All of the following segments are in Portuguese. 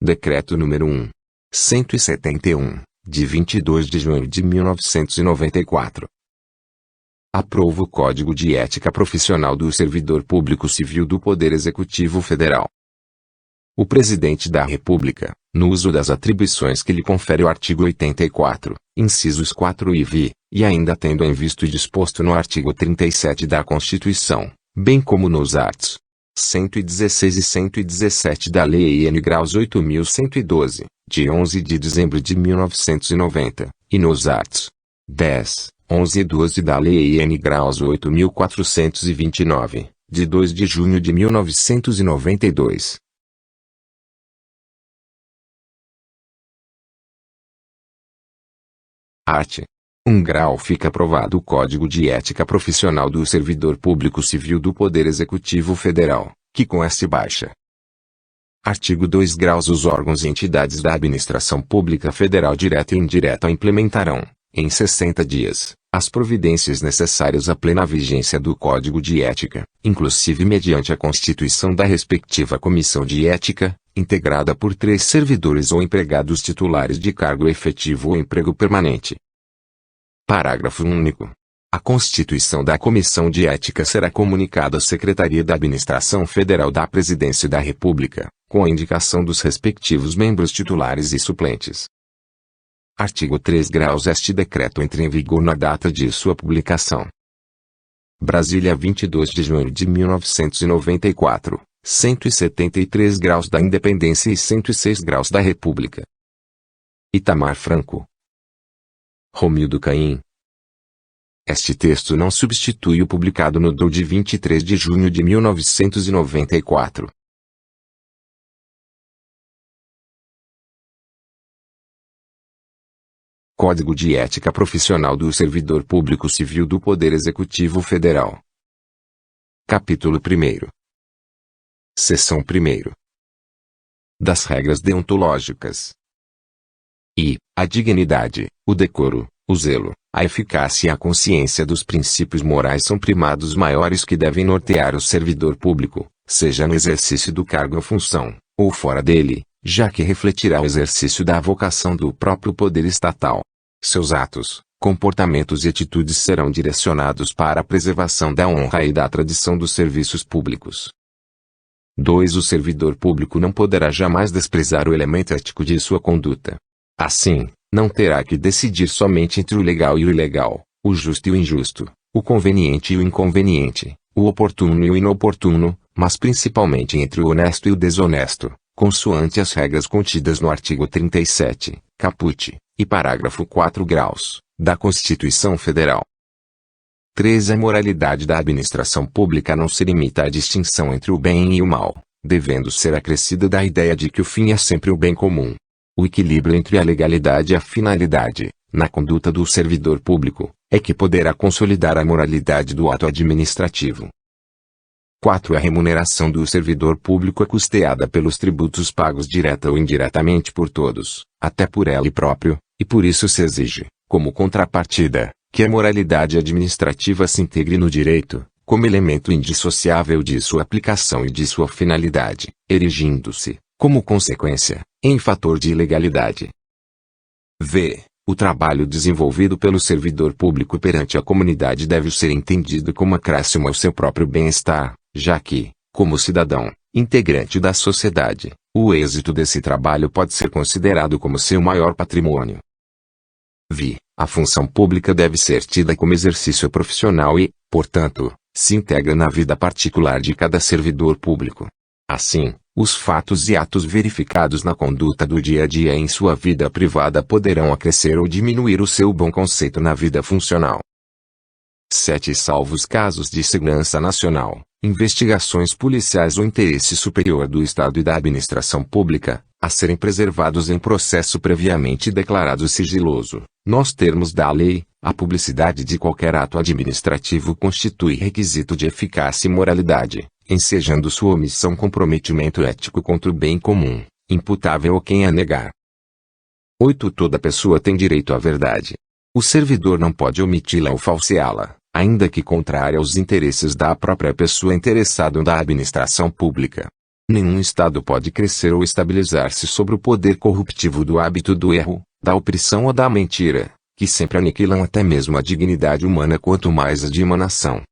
Decreto número 1.171, de 22 de junho de 1994. Aprova o Código de Ética Profissional do Servidor Público Civil do Poder Executivo Federal. O Presidente da República, no uso das atribuições que lhe confere o artigo 84, incisos 4 e v, e ainda tendo em vista o disposto no artigo 37 da Constituição, bem como nos arts. 116 e 117 da Lei N. Graus 8.112, de 11 de dezembro de 1990, e nos arts. 10, 11 e 12 da Lei N. Graus 8.429, de 2 de junho de 1992. Art. 1 grau fica aprovado o Código de Ética Profissional do Servidor Público Civil do Poder Executivo Federal, que com S baixa. Artigo 2 graus os órgãos e entidades da Administração Pública Federal direta e indireta implementarão, em 60 dias, as providências necessárias à plena vigência do Código de Ética, inclusive mediante a constituição da respectiva Comissão de Ética, integrada por 3 servidores ou empregados titulares de cargo efetivo ou emprego permanente. Parágrafo único. A constituição da Comissão de Ética será comunicada à Secretaria da Administração Federal da Presidência da República, com a indicação dos respectivos membros titulares e suplentes. Artigo 3 graus. Este decreto entra em vigor na data de sua publicação. Brasília, 22 de junho de 1994, 173 graus da Independência e 106 graus da República. Itamar Franco. Romildo Caim. Este texto não substitui o publicado no DO de 23 de junho de 1994. Código de Ética Profissional do Servidor Público Civil do Poder Executivo Federal. Capítulo 1º. Seção 1ª. Das regras deontológicas. A dignidade, o decoro, o zelo, a eficácia e a consciência dos princípios morais são primados maiores que devem nortear o servidor público, seja no exercício do cargo ou função, ou fora dele, já que refletirá o exercício da vocação do próprio poder estatal. Seus atos, comportamentos e atitudes serão direcionados para a preservação da honra e da tradição dos serviços públicos. 2. O servidor público não poderá jamais desprezar o elemento ético de sua conduta. Assim, não terá que decidir somente entre o legal e o ilegal, o justo e o injusto, o conveniente e o inconveniente, o oportuno e o inoportuno, mas principalmente entre o honesto e o desonesto, consoante as regras contidas no artigo 37, caput, e parágrafo 4 graus, da Constituição Federal. 3. A moralidade da administração pública não se limita à distinção entre o bem e o mal, devendo ser acrescida da ideia de que o fim é sempre o bem comum. O equilíbrio entre a legalidade e a finalidade, na conduta do servidor público, é que poderá consolidar a moralidade do ato administrativo. 4. A remuneração do servidor público é custeada pelos tributos pagos direta ou indiretamente por todos, até por ele próprio, e por isso se exige, como contrapartida, que a moralidade administrativa se integre no direito, como elemento indissociável de sua aplicação e de sua finalidade, erigindo-se, como consequência, em fator de ilegalidade. V. O trabalho desenvolvido pelo servidor público perante a comunidade deve ser entendido como acréscimo ao seu próprio bem-estar, já que, como cidadão, integrante da sociedade, o êxito desse trabalho pode ser considerado como seu maior patrimônio. V. A função pública deve ser tida como exercício profissional e, portanto, se integra na vida particular de cada servidor público. Assim, os fatos e atos verificados na conduta do dia a dia em sua vida privada poderão acrescer ou diminuir o seu bom conceito na vida funcional. 7. Salvo os casos de segurança nacional, investigações policiais ou interesse superior do Estado e da administração pública, a serem preservados em processo previamente declarado sigiloso, nos termos da lei, a publicidade de qualquer ato administrativo constitui requisito de eficácia e moralidade, ensejando sua omissão comprometimento ético contra o bem comum, imputável a quem a negar. 8. Toda pessoa tem direito à verdade. O servidor não pode omiti-la ou falseá-la, ainda que contrária aos interesses da própria pessoa interessada ou da administração pública. Nenhum Estado pode crescer ou estabilizar-se sobre o poder corruptivo do hábito do erro, da opressão ou da mentira, que sempre aniquilam até mesmo a dignidade humana quanto mais a de uma nação.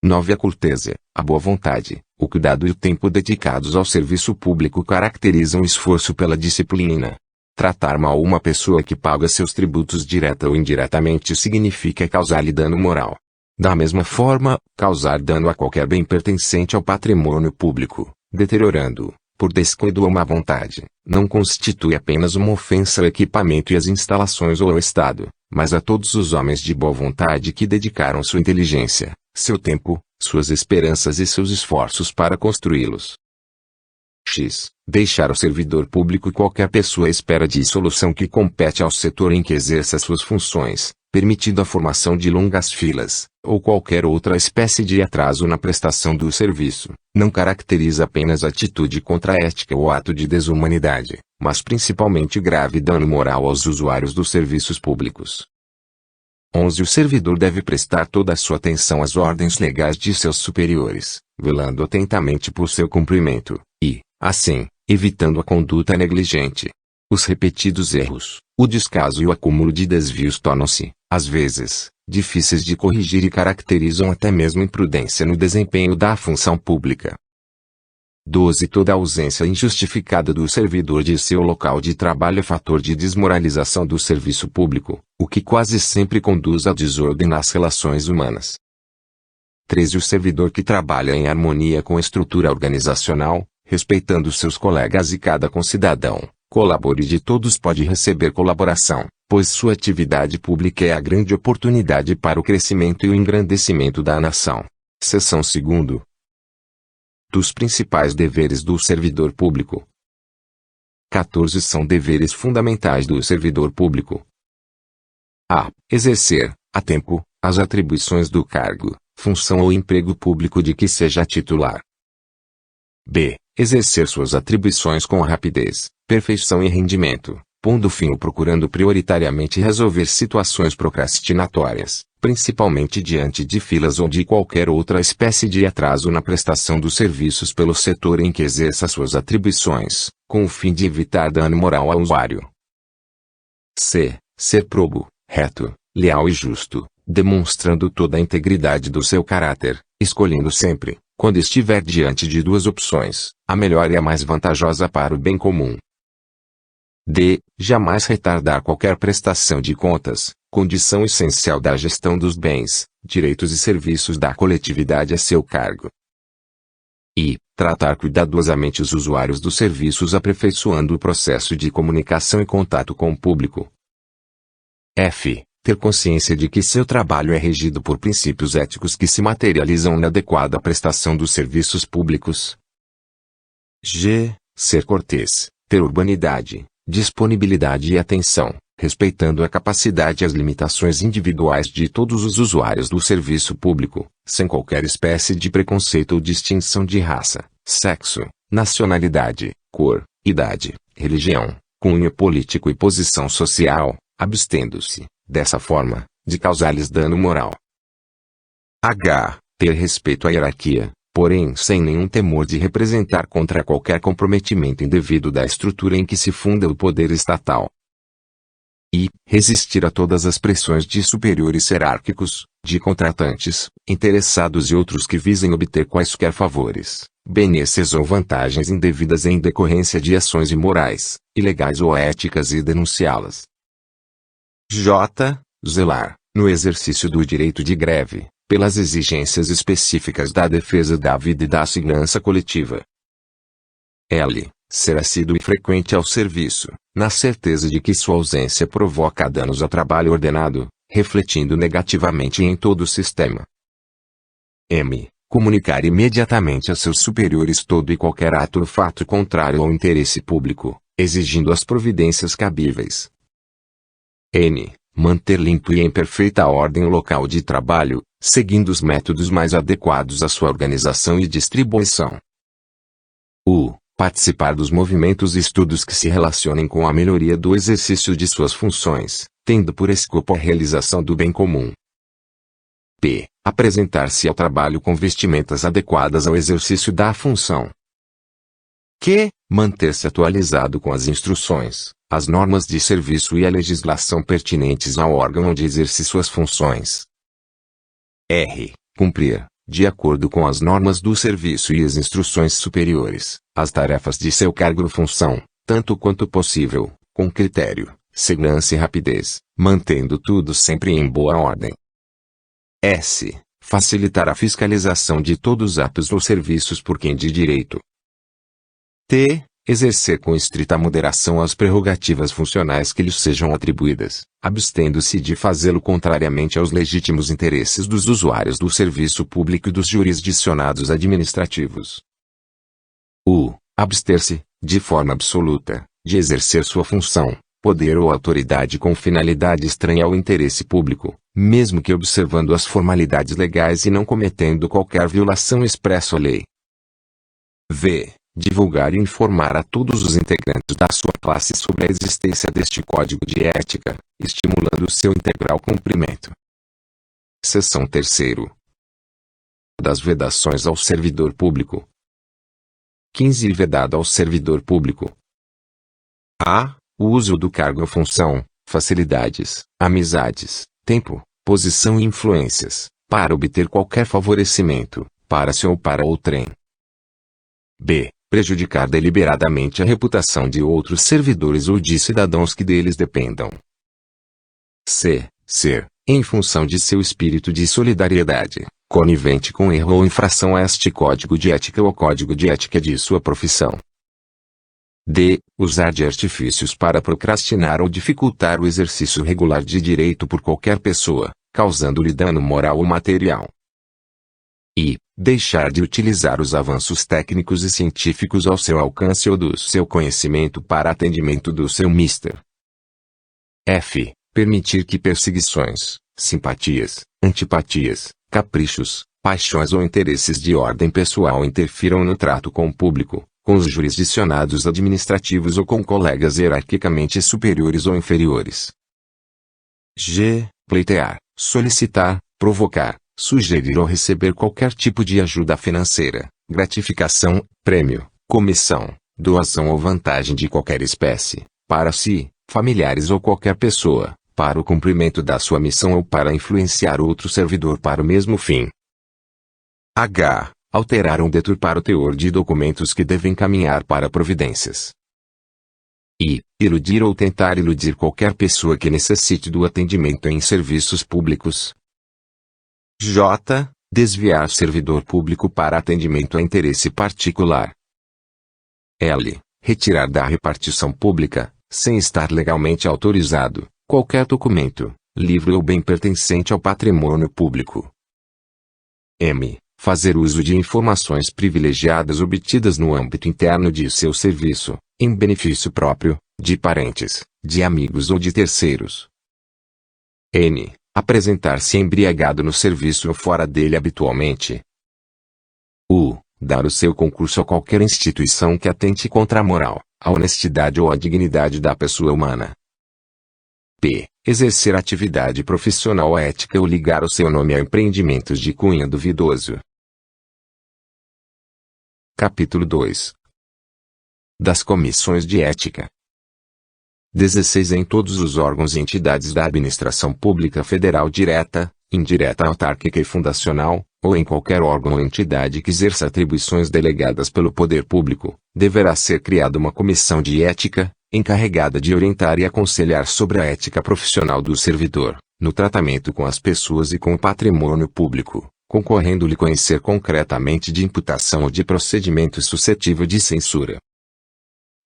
9. A cortesia, a boa vontade, o cuidado e o tempo dedicados ao serviço público caracterizam o esforço pela disciplina. Tratar mal uma pessoa que paga seus tributos direta ou indiretamente significa causar-lhe dano moral. Da mesma forma, causar dano a qualquer bem pertencente ao patrimônio público, deteriorando-o, por descuido ou má vontade, não constitui apenas uma ofensa ao equipamento e às instalações ou ao Estado, mas a todos os homens de boa vontade que dedicaram sua inteligência, seu tempo, suas esperanças e seus esforços para construí-los. X. Deixar ao servidor público qualquer pessoa à espera de solução que compete ao setor em que exerça suas funções, permitindo a formação de longas filas, ou qualquer outra espécie de atraso na prestação do serviço, não caracteriza apenas atitude contra a ética ou ato de desumanidade, mas principalmente grave dano moral aos usuários dos serviços públicos. 11. O servidor deve prestar toda a sua atenção às ordens legais de seus superiores, velando atentamente por seu cumprimento, e, assim, evitando a conduta negligente. Os repetidos erros, o descaso e o acúmulo de desvios tornam-se, às vezes, difíceis de corrigir e caracterizam até mesmo imprudência no desempenho da função pública. 12. Toda ausência injustificada do servidor de seu local de trabalho é fator de desmoralização do serviço público, o que quase sempre conduz à desordem nas relações humanas. 13. O servidor que trabalha em harmonia com a estrutura organizacional, respeitando seus colegas e cada concidadão, colabore de todos pode receber colaboração, pois sua atividade pública é a grande oportunidade para o crescimento e o engrandecimento da nação. Seção 2. Dos principais deveres do servidor público. 14 são deveres fundamentais do servidor público. A. Exercer, a tempo, as atribuições do cargo, função ou emprego público de que seja titular. B. Exercer suas atribuições com rapidez, perfeição e rendimento, pondo fim ou procurando prioritariamente resolver situações procrastinatórias, principalmente diante de filas ou de qualquer outra espécie de atraso na prestação dos serviços pelo setor em que exerça suas atribuições, com o fim de evitar dano moral ao usuário. C. Ser probo, reto, leal e justo, demonstrando toda a integridade do seu caráter, escolhendo sempre, quando estiver diante de duas opções, a melhor e a mais vantajosa para o bem comum. D. Jamais retardar qualquer prestação de contas, condição essencial da gestão dos bens, direitos e serviços da coletividade a seu cargo. E. Tratar cuidadosamente os usuários dos serviços aperfeiçoando o processo de comunicação e contato com o público. F. Ter consciência de que seu trabalho é regido por princípios éticos que se materializam na adequada prestação dos serviços públicos. G. Ser cortês, ter urbanidade, disponibilidade e atenção, respeitando a capacidade e as limitações individuais de todos os usuários do serviço público, sem qualquer espécie de preconceito ou distinção de raça, sexo, nacionalidade, cor, idade, religião, cunho político e posição social, abstendo-se, dessa forma, de causar-lhes dano moral. H. Ter respeito à hierarquia, porém sem nenhum temor de representar contra qualquer comprometimento indevido da estrutura em que se funda o poder estatal. I. Resistir a todas as pressões de superiores hierárquicos, de contratantes, interessados e outros que visem obter quaisquer favores, benesses ou vantagens indevidas em decorrência de ações imorais, ilegais ou éticas e denunciá-las. J. Zelar, no exercício do direito de greve, pelas exigências específicas da defesa da vida e da segurança coletiva. L. Ser assíduo e frequente ao serviço, na certeza de que sua ausência provoca danos ao trabalho ordenado, refletindo negativamente em todo o sistema. M. Comunicar imediatamente a seus superiores todo e qualquer ato ou fato contrário ao interesse público, exigindo as providências cabíveis. N. Manter limpo e em perfeita ordem o local de trabalho, seguindo os métodos mais adequados à sua organização e distribuição. U. Participar dos movimentos e estudos que se relacionem com a melhoria do exercício de suas funções, tendo por escopo a realização do bem comum. P. Apresentar-se ao trabalho com vestimentas adequadas ao exercício da função. Q. Manter-se atualizado com as instruções, as normas de serviço e a legislação pertinentes ao órgão onde exerce suas funções. R. Cumprir, de acordo com as normas do serviço e as instruções superiores, as tarefas de seu cargo ou função, tanto quanto possível, com critério, segurança e rapidez, mantendo tudo sempre em boa ordem. S. Facilitar a fiscalização de todos os atos ou serviços por quem de direito. T. Exercer com estrita moderação as prerrogativas funcionais que lhe sejam atribuídas, abstendo-se de fazê-lo contrariamente aos legítimos interesses dos usuários do serviço público e dos jurisdicionados administrativos. U. Abster-se, de forma absoluta, de exercer sua função, poder ou autoridade com finalidade estranha ao interesse público, mesmo que observando as formalidades legais e não cometendo qualquer violação expressa à lei. V. Divulgar e informar a todos os integrantes da sua classe sobre a existência deste código de ética, estimulando seu integral cumprimento. Seção 3ª. Das vedações ao servidor público. 15. Vedado ao servidor público. A. O uso do cargo ou função, facilidades, amizades, tempo, posição e influências, para obter qualquer favorecimento, para si ou para outrem. B. Prejudicar deliberadamente a reputação de outros servidores ou de cidadãos que deles dependam. C. Ser, em função de seu espírito de solidariedade, conivente com erro ou infração a este código de ética ou código de ética de sua profissão. D. Usar de artifícios para procrastinar ou dificultar o exercício regular de direito por qualquer pessoa, causando-lhe dano moral ou material. E. Deixar de utilizar os avanços técnicos e científicos ao seu alcance ou do seu conhecimento para atendimento do seu mister. F. Permitir que perseguições, simpatias, antipatias, caprichos, paixões ou interesses de ordem pessoal interfiram no trato com o público, com os jurisdicionados administrativos ou com colegas hierarquicamente superiores ou inferiores. G. Pleitear, solicitar, provocar, sugerir ou receber qualquer tipo de ajuda financeira, gratificação, prêmio, comissão, doação ou vantagem de qualquer espécie, para si, familiares ou qualquer pessoa, para o cumprimento da sua missão ou para influenciar outro servidor para o mesmo fim. H. Alterar ou deturpar o teor de documentos que devem caminhar para providências. I. Iludir ou tentar iludir qualquer pessoa que necessite do atendimento em serviços públicos. J. Desviar servidor público para atendimento a interesse particular. L. Retirar da repartição pública, sem estar legalmente autorizado, qualquer documento, livro ou bem pertencente ao patrimônio público. M. Fazer uso de informações privilegiadas obtidas no âmbito interno de seu serviço, em benefício próprio, de parentes, de amigos ou de terceiros. N. Apresentar-se embriagado no serviço ou fora dele habitualmente. U. Dar o seu concurso a qualquer instituição que atente contra a moral, a honestidade ou a dignidade da pessoa humana. P. Exercer atividade profissional ética ou ligar o seu nome a empreendimentos de cunho duvidoso. Capítulo 2. Das comissões de ética. 16. Em todos os órgãos e entidades da administração pública federal direta, indireta, autárquica e fundacional, ou em qualquer órgão ou entidade que exerça atribuições delegadas pelo poder público, deverá ser criada uma comissão de ética, encarregada de orientar e aconselhar sobre a ética profissional do servidor, no tratamento com as pessoas e com o patrimônio público, concorrendo-lhe conhecer concretamente de imputação ou de procedimento suscetível de censura.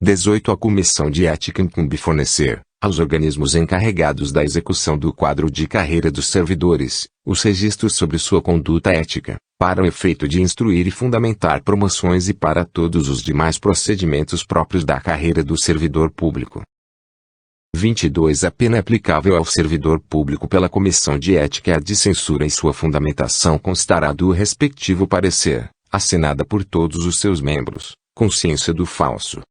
18. A comissão de ética incumbe fornecer, aos organismos encarregados da execução do quadro de carreira dos servidores, os registros sobre sua conduta ética, para o efeito de instruir e fundamentar promoções e para todos os demais procedimentos próprios da carreira do servidor público. 22. A pena aplicável ao servidor público pela comissão de ética é a de censura e sua fundamentação constará do respectivo parecer, assinada por todos os seus membros, com ciência do falso,